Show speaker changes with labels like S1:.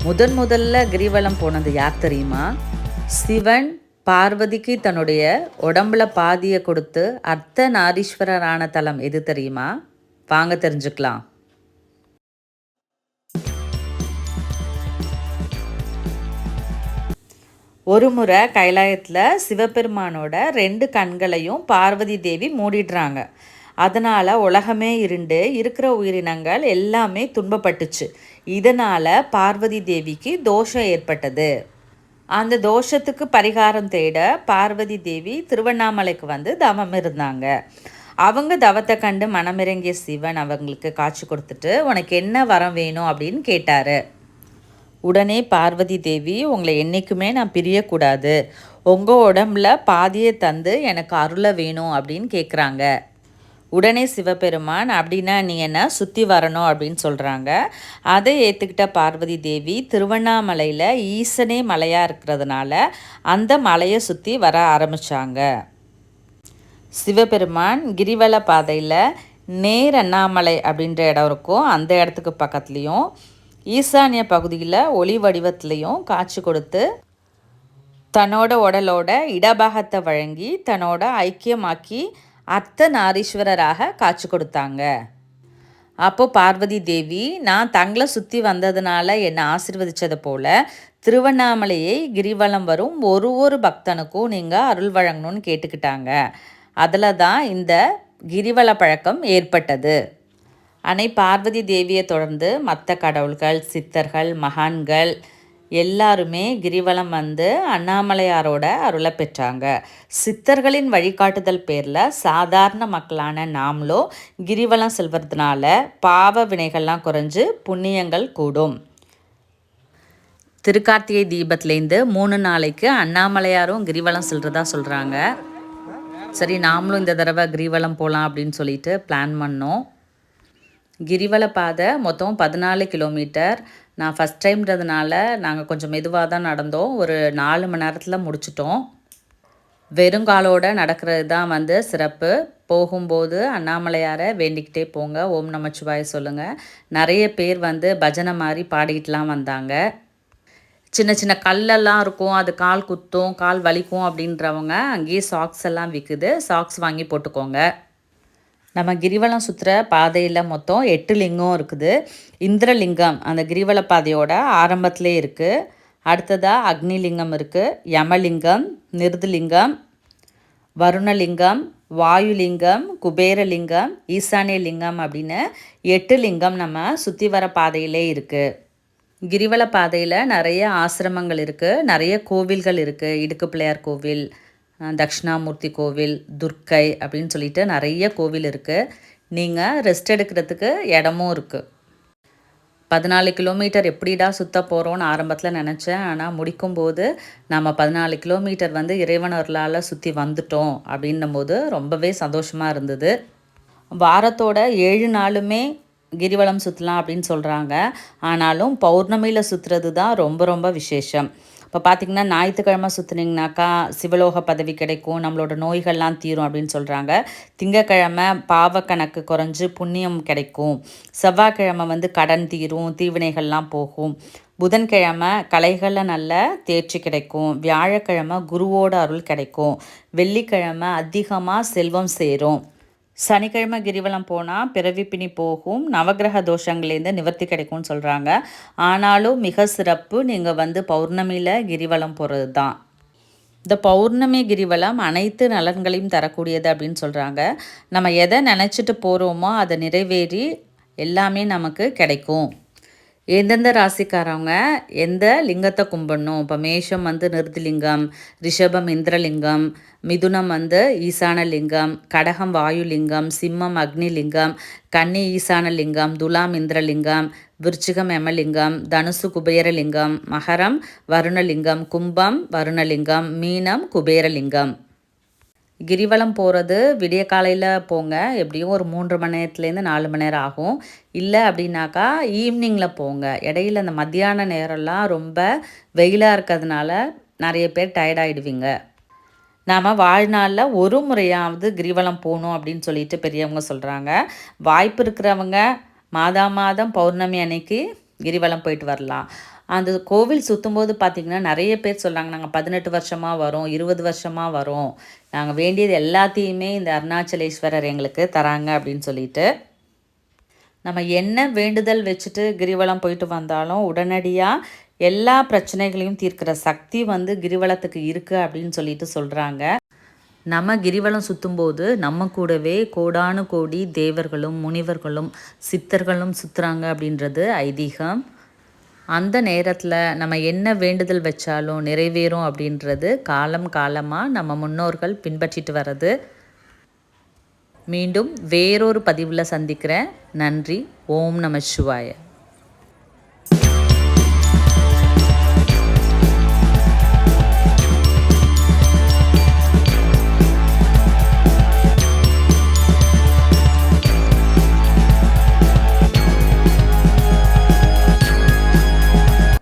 S1: முதல்ல கிரிவலம் போனது யார் தெரியுமா? சிவன் பார்வதிக்கு தன்னுடைய உடம்புல பாதியை கொடுத்து அர்த்தநாரீஸ்வரரான தலம் எது தெரியுமா? வாங்க தெரிஞ்சுக்கலாம். ஒரு முறை கைலாயத்தில் சிவபெருமானோட 2 கண்களையும் பார்வதி தேவி மூடிடுறாங்க. அதனால் உலகமே இருண்டு இருக்கிற உயிரினங்கள் எல்லாமே துன்பப்பட்டுச்சு. இதனால் பார்வதி தேவிக்கு தோஷம் ஏற்பட்டது. அந்த தோஷத்துக்கு பரிகாரம் தேட பார்வதி தேவி திருவண்ணாமலைக்கு வந்து தவம் இருந்தாங்க. அவங்க தவத்தை கண்டு மனமிறங்கிய சிவன் அவங்களுக்கு காட்சி கொடுத்துட்டு, உனக்கு என்ன வரம் வேணும் அப்படின்னு கேட்டார். உடனே பார்வதி தேவி, உங்களை என்றைக்குமே நான் பிரியக்கூடாது, உங்கள் உடம்புல பாதியை தந்து எனக்கு அருளை வேணும் அப்படின்னு கேட்குறாங்க. உடனே சிவபெருமான், அப்படின்னா நீ என்ன சுற்றி வரணும் அப்படின்னு சொல்கிறாங்க. அதை ஏற்றுக்கிட்ட பார்வதி தேவி திருவண்ணாமலையில் ஈசனே மலையாக இருக்கிறதுனால அந்த மலையை சுற்றி வர ஆரம்பித்தாங்க. சிவபெருமான் கிரிவல பாதையில் நேர் அண்ணாமலை அப்படின்ற இடம் இருக்கும். அந்த இடத்துக்கு பக்கத்துலேயும் ஈசானிய பகுதியில் ஒளி வடிவத்துலேயும் காட்சி கொடுத்து தன்னோட உடலோட இடபாகத்தை வழங்கி தன்னோட ஐக்கியமாக்கி அர்த்தநாரீஸ்வரராக காட்சி கொடுத்தாங்க. அப்போது பார்வதி தேவி, நான் தங்களை சுற்றி வந்ததுனால என்னை ஆசீர்வதித்தது போல் திருவண்ணாமலையை கிரிவலம் வரும் ஒரு பக்தனுக்கும் நீங்கள் அருள் வழங்கணும்னு கேட்டுக்கிட்டாங்க. அதில் தான் இந்த கிரிவல பழக்கம் ஏற்பட்டது. அன்னை பார்வதி தேவியை தொடர்ந்து மற்ற கடவுள்கள், சித்தர்கள், மகான்கள் எல்லாருமே கிரிவலம் வந்து அண்ணாமலையாரோட அருளை பெற்றாங்க. சித்தர்களின் வழிகாட்டுதல் பேரில் சாதாரண மக்களான நாமளோ கிரிவலம் செல்வதனால பாவ வினைகள்லாம் குறைஞ்சு புண்ணியங்கள் கூடும். திருக்கார்த்திகை தீபத்துலேருந்து 3 நாளைக்கு அண்ணாமலையாரும் கிரிவலம் செல்றதா சொல்கிறாங்க. சரி, நாமளும் இந்த தடவை கிரிவலம் போகலாம் அப்படின்னு சொல்லிட்டு பிளான் பண்ணோம். கிரிவல பாதை மொத்தம் 14 கிலோமீட்டர். நான் ஃபஸ்ட் டைம்ன்றதுனால நாங்கள் கொஞ்சம் மெதுவாக தான் நடந்தோம். ஒரு 4 மணி நேரத்தில் முடிச்சிட்டோம். வெறுங்காலோடு நடக்கிறது தான் வந்து சிறப்பு. போகும்போது அண்ணாமலையாரை வேண்டிக்கிட்டே போங்க, ஓம் நமச்சிவாய சொல்லுங்கள். நிறைய பேர் வந்து பஜனை மாதிரி பாடிக்கிட்டுலாம் வந்தாங்க. சின்ன கல்லெல்லாம் இருக்கும், அது கால் குத்தும், கால் வலிக்கும் அப்படின்றவங்க அங்கேயே சாக்ஸ் எல்லாம் விற்குது, சாக்ஸ் வாங்கி போட்டுக்கோங்க. நம்ம கிரிவலம் சுற்றுற பாதையில் மொத்தம் 8 லிங்கம் இருக்குது. இந்திரலிங்கம் அந்த கிரிவல பாதையோட ஆரம்பத்திலே இருக்குது. அடுத்ததாக அக்னிலிங்கம் இருக்குது, யமலிங்கம், நிருதலிங்கம், வருணலிங்கம், வாயுலிங்கம், குபேரலிங்கம், ஈசானியலிங்கம் அப்படின்னு 8 லிங்கம் நம்ம சுற்றி வர பாதையிலே இருக்குது. கிரிவல பாதையில் நிறைய ஆசிரமங்கள் இருக்குது, நிறைய கோவில்கள் இருக்குது. இடுக்கு பிள்ளையார் கோவில், தட்சிணாமூர்த்தி கோவில், துர்க்கை அப்படின்னு சொல்லிட்டு நிறைய கோவில் இருக்குது. நீங்கள் ரெஸ்ட் எடுக்கிறதுக்கு இடமும் இருக்குது. 14 கிலோமீட்டர் எப்படிடா சுற்ற போகிறோன்னு ஆரம்பத்தில் நினச்சேன். ஆனால் முடிக்கும்போது நம்ம 14 கிலோமீட்டர் வந்து இறைவன் அருளால் சுற்றி வந்துட்டோம் அப்படின்னும் போது ரொம்பவே சந்தோஷமாக இருந்தது. வாரத்தோட 7 நாளுமே கிரிவலம் சுற்றலாம் அப்படின்னு சொல்கிறாங்க. ஆனாலும் பௌர்ணமியில் சுற்றுறது தான் ரொம்ப விசேஷம். இப்போ பார்த்திங்கன்னா ஞாயிற்றுக்கிழமை சுற்றுனீங்கனாக்கா சிவலோக பதவி கிடைக்கும், நம்மளோட நோய்கள்லாம் தீரும் அப்படின்னு சொல்கிறாங்க. திங்கக்கிழமை பாவக்கணக்கு குறைஞ்சு புண்ணியம் கிடைக்கும், செவ்வாய்க்கிழமை வந்து கடன் தீரும், தீவினைகள்லாம் போகும், புதன்கிழமை கலைகளில் நல்ல தேர்ச்சி கிடைக்கும், வியாழக்கிழமை குருவோட அருள் கிடைக்கும், வெள்ளிக்கிழமை அதிகமாக செல்வம் சேரும், சனிக்கிழமை கிரிவலம் போனால் பிறவி பிணி போகும், நவகிரக தோஷங்கள்லேருந்து நிவர்த்தி கிடைக்கும்னு சொல்கிறாங்க. ஆனாலும் மிக சிறப்பு நீங்கள் வந்து பௌர்ணமியில் கிரிவலம் போகிறது தான். இந்த பௌர்ணமி கிரிவலம் அனைத்து நலன்களையும் தரக்கூடியது அப்படின்னு சொல்கிறாங்க. நம்ம எதை நினச்சிட்டு போகிறோமோ அதை நிறைவேறி எல்லாமே நமக்கு கிடைக்கும். எந்தெந்த ராசிக்காரவங்க எந்த லிங்கத்தை கும்பிடணும்? இப்போ மேஷம் வந்து நிருதிலிங்கம், ரிஷபம் இந்திரலிங்கம், மிதுனம் வந்து ஈசானலிங்கம், கடகம் வாயுலிங்கம், சிம்மம் அக்னிலிங்கம், கன்னி ஈசானலிங்கம், துலாம் இந்திரலிங்கம், விருச்சிகம் யமலிங்கம், தனுசு குபேரலிங்கம், மகரம் வருணலிங்கம், கும்பம் வருணலிங்கம், மீனம் குபேரலிங்கம். கிரிவலம் போகிறது விடிய காலையில் போங்க, எப்படியும் ஒரு 3 மணி நேரத்துலேருந்து 4 மணி நேரம் ஆகும். இல்லை அப்படின்னாக்கா ஈவினிங்கில் போங்க. இடையில அந்த மத்தியான நேரம்லாம் ரொம்ப வெயிலாக இருக்கிறதுனால நிறைய பேர் டயர்டாகிடுவீங்க. நாம் வாழ்நாளில் ஒரு முறையாவது கிரிவலம் போகணும் அப்படின்னு சொல்லிட்டு பெரியவங்க சொல்கிறாங்க. வாய்ப்பு இருக்கிறவங்க மாதம் பௌர்ணமி அன்னைக்கு கிரிவலம் போயிட்டு வரலாம். அந்த கோவில் சுற்றும்போது பார்த்திங்கன்னா நிறைய பேர் சொல்கிறாங்க, நாங்கள் 18 வருஷமாக வரோம், 20 வருஷமாக வரோம், நாங்கள் வேண்டியது எல்லாத்தையுமே இந்த அருணாச்சலேஸ்வரர் எங்களுக்கு தராங்க அப்படின்னு சொல்லிட்டு. நம்ம என்ன வேண்டுதல் வச்சுட்டு கிரிவலம் போயிட்டு வந்தாலும் உடனடியாக எல்லா பிரச்சனைகளையும் தீர்க்கிற சக்தி வந்து கிரிவலத்துக்கு இருக்குது அப்படின்னு சொல்லிட்டு சொல்கிறாங்க. நம்ம கிரிவலம் சுற்றும்போது நம்ம கூடவே கோடானு கோடி தேவர்களும் முனிவர்களும் சித்தர்களும் சுற்றுறாங்க அப்படின்றது ஐதீகம். அந்த நேரத்தில் நம்ம என்ன வேண்டுதல் வச்சாலும் நிறைவேறும் அப்படின்றது காலம் காலமாக நம்ம முன்னோர்கள் பின்பற்றிட்டு வர்றது. மீண்டும் வேறொரு பதிவில் சந்திக்கிறேன். நன்றி. ஓம் நம சிவாய.